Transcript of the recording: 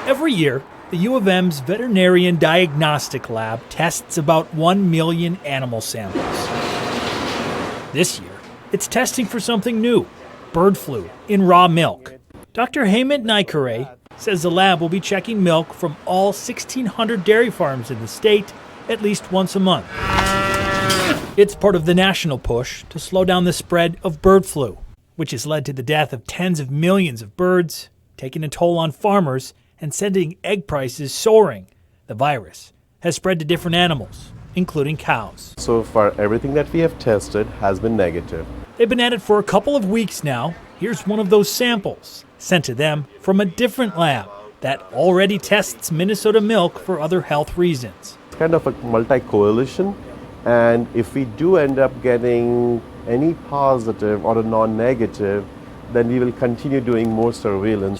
Every year, the U of M's Veterinarian Diagnostic Lab tests about 1 million animal samples. This year, it's testing for something new, bird flu in raw milk. Dr. Hemant Naikare says the lab will be checking milk from all 1,600 dairy farms in the state at least once a month. It's part of the national push to slow down the spread of bird flu, which has led to the death of tens of millions of birds, taking a toll on farmers and sending egg prices soaring. The virus has spread to different animals, including cows. So far, everything that we have tested has been negative. They've been at it for a couple of weeks now. Here's one of those samples sent to them from a different lab that already tests Minnesota milk for other health reasons. It's kind of a multi-coalition, and if we do end up getting any positive or a non-negative, then we will continue doing more surveillance.